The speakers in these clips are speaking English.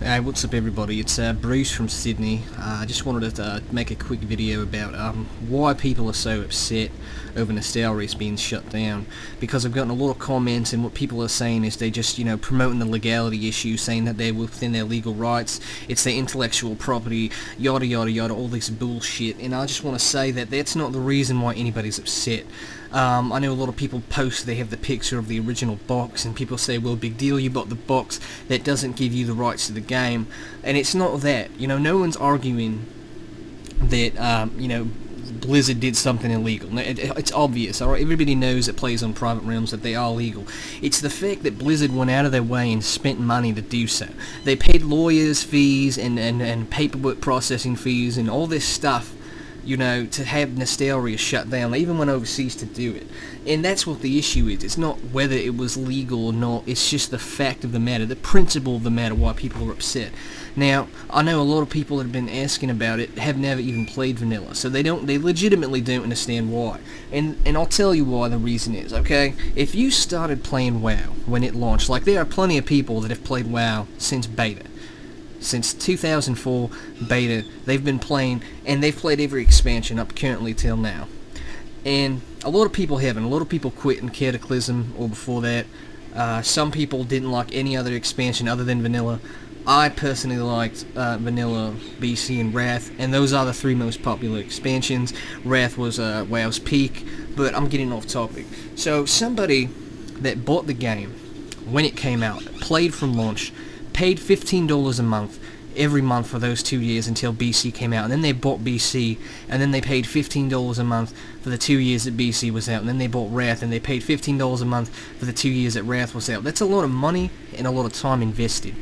Hey, what's up everybody, it's Bruce from Sydney. I just wanted to make a quick video about why people are so upset over Nostalrius being shut down, because I've gotten a lot of comments, and what people are saying is they just, promoting the legality issue, saying that they're within their legal rights, it's their intellectual property, yada yada yada, all this bullshit, and I just want to say that that's not the reason why anybody's upset. I know a lot of people post they have the picture of the original box, and people say, well, big deal, you bought the box, that doesn't give you the rights to the game, and it's not that. No one's arguing that, Blizzard did something illegal. It's obvious, alright? Everybody knows that plays on private realms that they are legal. It's the fact that Blizzard went out of their way and spent money to do so. They paid lawyers' fees and paperwork processing fees and all this stuff, to have Nostalrius shut down. They even went overseas to do it. And that's what the issue is. It's not whether it was legal or not, it's just the fact of the matter, the principle of the matter, why people are upset. Now, I know a lot of people that have been asking about it have never even played vanilla, so they legitimately don't understand why. And I'll tell you why the reason is, okay? If you started playing WoW when it launched, like there are plenty of people that have played WoW since beta. Since 2004 beta, they've been playing, and they've played every expansion up currently till now. And a lot of people haven't. A lot of people quit in Cataclysm or before that. Some people didn't like any other expansion other than vanilla. I personally liked vanilla, BC, and Wrath, and those are the three most popular expansions. Wrath was WoW's peak, but I'm getting off topic. So somebody that bought the game when it came out, played from launch, paid $15 a month every month for those 2 years until BC came out, and then they bought BC, and then they paid $15 a month for the 2 years that BC was out, and then they bought Wrath, and they paid $15 a month for the 2 years that Wrath was out. That's a lot of money and a lot of time invested,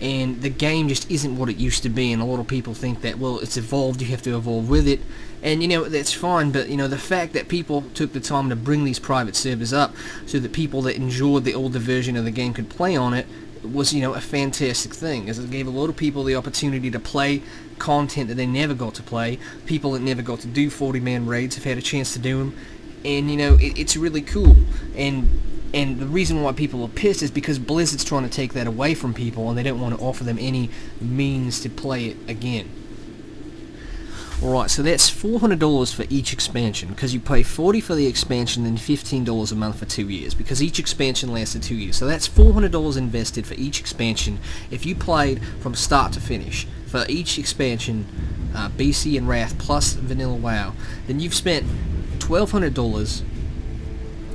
and the game just isn't what it used to be. And a lot of people think that, well, it's evolved, you have to evolve with it, and that's fine, but the fact that people took the time to bring these private servers up so that people that enjoyed the older version of the game could play on it was, a fantastic thing, as it gave a lot of people the opportunity to play content that they never got to play. People that never got to do 40-man raids have had a chance to do them, and, it's really cool. And the reason why people are pissed is because Blizzard's trying to take that away from people, and they don't want to offer them any means to play it again. Alright, so that's $400 for each expansion, because you pay $40 for the expansion and $15 a month for 2 years, because each expansion lasted 2 years. So that's $400 invested for each expansion if you played from start to finish. For each expansion, BC and Wrath plus Vanilla WoW, then you've spent $1,200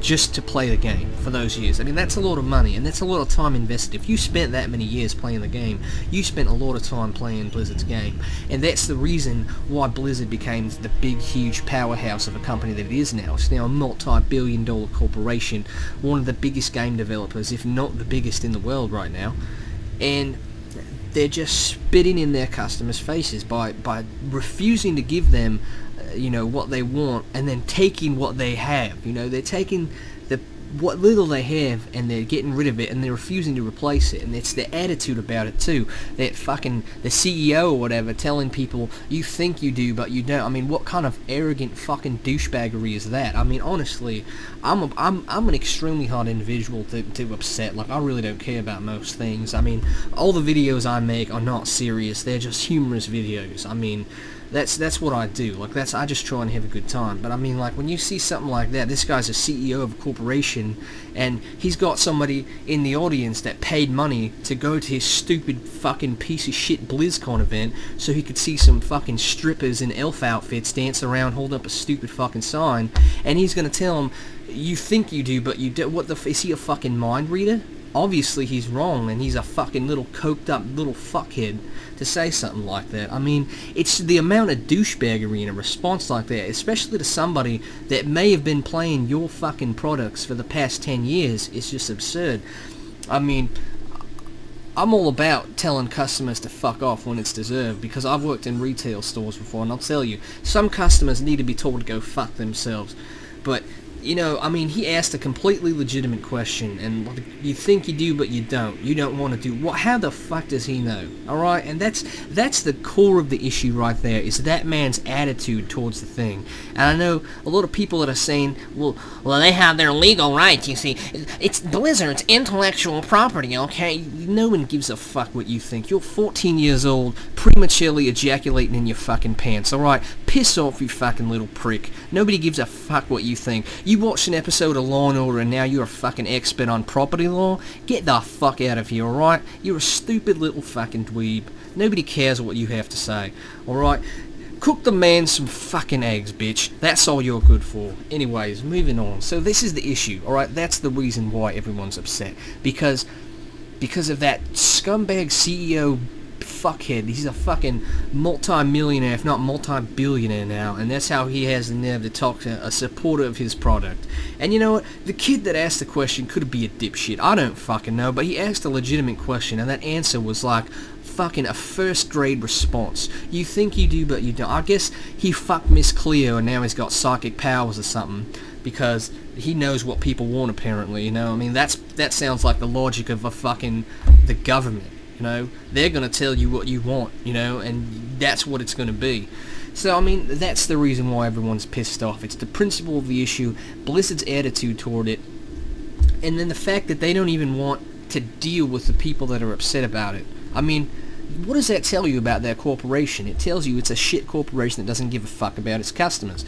just to play the game for those years. I mean, that's a lot of money, and that's a lot of time invested. If you spent that many years playing the game, you spent a lot of time playing Blizzard's game, and that's the reason why Blizzard became the big, huge powerhouse of a company that it is now. It's now a multi-billion-dollar corporation, one of the biggest game developers, if not the biggest in the world right now, and they're just spitting in their customers' faces by refusing to give them what they want, and then taking what they have. They're taking what little they have, and they're getting rid of it, and they're refusing to replace it. And it's the attitude about it too. That fucking the CEO or whatever telling people, you think you do but you don't. I mean, what kind of arrogant fucking douchebaggery is that? I mean, honestly, I'm an extremely hard individual to upset. Like, I really don't care about most things. I mean, all the videos I make are not serious. They're just humorous videos. I mean, that's what I do. Like, I just try and have a good time. But I mean, like, when you see something like that, this guy's a CEO of a corporation, and he's got somebody in the audience that paid money to go to his stupid fucking piece of shit BlizzCon event so he could see some fucking strippers in elf outfits dance around holding up a stupid fucking sign, and he's gonna tell him, you think you do but you don't. What the is he, a fucking mind reader? Obviously he's wrong, and he's a fucking little coked up little fuckhead to say something like that. I mean, it's the amount of douchebaggery in a response like that, especially to somebody that may have been playing your fucking products for the past 10 years, is just absurd. I mean, I'm all about telling customers to fuck off when it's deserved, because I've worked in retail stores before, and I'll tell you, some customers need to be told to go fuck themselves. But you know, I mean, he asked a completely legitimate question, and you think you do, but you don't. You don't want to do. What? How the fuck does he know? All right, and that's the core of the issue right there. Is that man's attitude towards the thing? And I know a lot of people that are saying, well, they have their legal rights. You see, it's Blizzard's intellectual property. Okay, no one gives a fuck what you think. You're 14 years old, prematurely ejaculating in your fucking pants. All right, piss off, you fucking little prick. Nobody gives a fuck what you think. You watched an episode of Law & Order and now you're a fucking expert on property law? Get the fuck out of here, alright? You're a stupid little fucking dweeb. Nobody cares what you have to say, alright? Cook the man some fucking eggs, bitch. That's all you're good for. Anyways, moving on. So this is the issue, alright? That's the reason why everyone's upset. Because of that scumbag CEO fuckhead. He's a fucking multi-millionaire, if not multi-billionaire now, and that's how he has the nerve to talk to a supporter of his product. And you know what? The kid that asked the question could be a dipshit. I don't fucking know, but he asked a legitimate question, and that answer was like fucking a first-grade response. You think you do, but you don't. I guess he fucked Miss Cleo, and now he's got psychic powers or something, because he knows what people want, apparently, you know? I mean, that sounds like the logic of the government. You know, they're going to tell you what you want, you know, and that's what it's going to be. So, I mean, that's the reason why everyone's pissed off. It's the principle of the issue, Blizzard's attitude toward it, and then the fact that they don't even want to deal with the people that are upset about it. I mean, what does that tell you about their corporation? It tells you it's a shit corporation that doesn't give a fuck about its customers.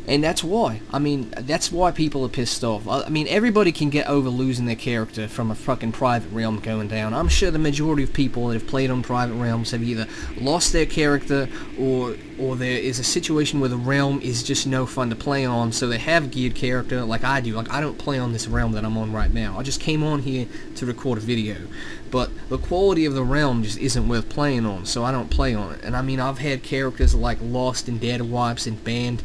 And that's why. I mean, that's why people are pissed off. I mean, everybody can get over losing their character from a fucking private realm going down. I'm sure the majority of people that have played on private realms have either lost their character or there is a situation where the realm is just no fun to play on, so they have geared character like I do. Like, I don't play on this realm that I'm on right now. I just came on here to record a video. But the quality of the realm just isn't worth playing on, so I don't play on it. And I mean, I've had characters like lost and data wipes and banned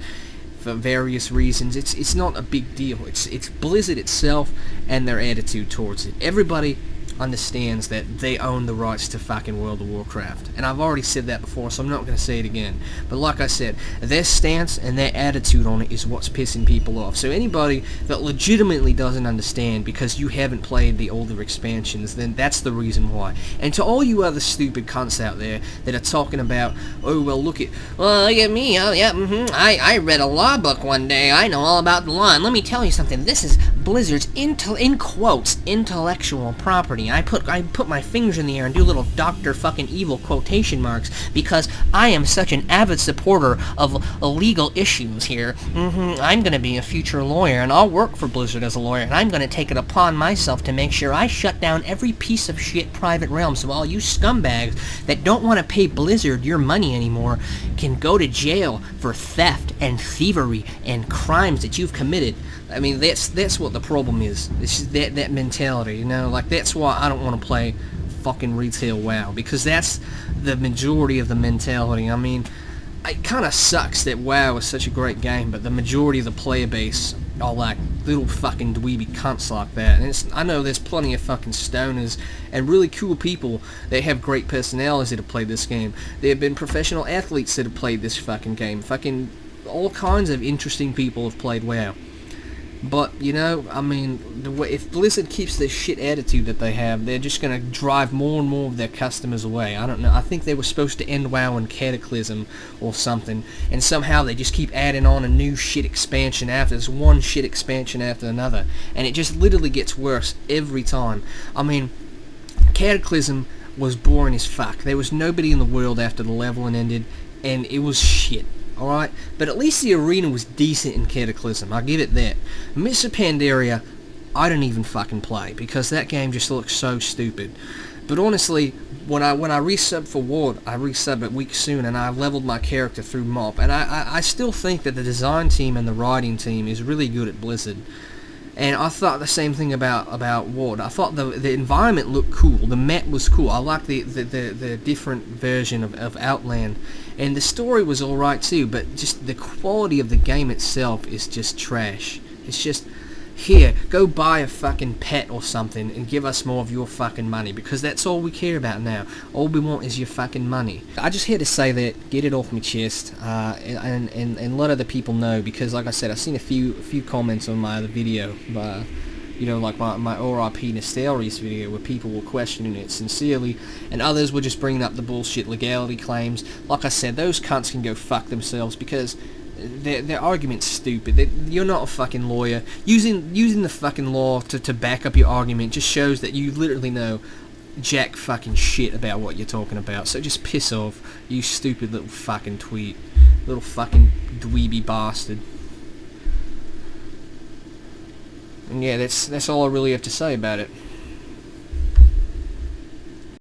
for various reasons. It's not a big deal. It's Blizzard itself and their attitude towards it. Everybody understands that they own the rights to fucking World of Warcraft. And I've already said that before, so I'm not going to say it again. But like I said, their stance and their attitude on it is what's pissing people off. So anybody that legitimately doesn't understand because you haven't played the older expansions, then that's the reason why. And to all you other stupid cunts out there that are talking about, oh, well, look at me, oh, yeah, I read a law book one day, I know all about the law, and let me tell you something, this is Blizzard's, in quotes, intellectual property. I put my fingers in the air and do little Dr. fucking Evil quotation marks because I am such an avid supporter of legal issues here. I'm going to be a future lawyer, and I'll work for Blizzard as a lawyer, and I'm going to take it upon myself to make sure I shut down every piece of shit private realm, so all you scumbags that don't want to pay Blizzard your money anymore can go to jail for theft and thievery and crimes that you've committed. I mean, that's what the problem is. It's that mentality, you know? Like, that's why I don't want to play fucking retail WoW, because that's the majority of the mentality. I mean, it kind of sucks that WoW is such a great game, but the majority of the player base are like little fucking dweeby cunts like that. And I know there's plenty of fucking stoners and really cool people that have great personalities that have played this game. There have been professional athletes that have played this fucking game. Fucking all kinds of interesting people have played WoW. But, you know, I mean, if Blizzard keeps this shit attitude that they have, they're just going to drive more and more of their customers away. I don't know. I think they were supposed to end WoW in Cataclysm or something, and somehow they just keep adding on a new shit expansion after. There's one shit expansion after another, and it just literally gets worse every time. I mean, Cataclysm was boring as fuck. There was nobody in the world after the leveling ended, and it was shit. Alright, but at least the arena was decent in Cataclysm, I'll give it that. Mists of Pandaria, I don't even fucking play, because that game just looks so stupid. But honestly, when I resubbed for Ward, I resubbed it weeks soon, and I leveled my character through MOP, and I still think that the design team and the writing team is really good at Blizzard. And I thought the same thing about Ward. I thought the environment looked cool. The map was cool. I liked the different version of Outland. And the story was alright too, but just the quality of the game itself is just trash. It's here, go buy a fucking pet or something and give us more of your fucking money, because that's all we care about now. All we want is your fucking money. I just had to say that, get it off my chest, and let other people know, because like I said, I've seen a few comments on my other video, you know, like my RIP Nostalrius video, where people were questioning it sincerely, and others were just bringing up the bullshit legality claims. Like I said, those cunts can go fuck themselves, because their argument's stupid. You're not a fucking lawyer. Using the fucking law to back up your argument just shows that you literally know jack fucking shit about what you're talking about. So just piss off, you stupid little fucking tweet. Little fucking dweeby bastard. And yeah, that's all I really have to say about it.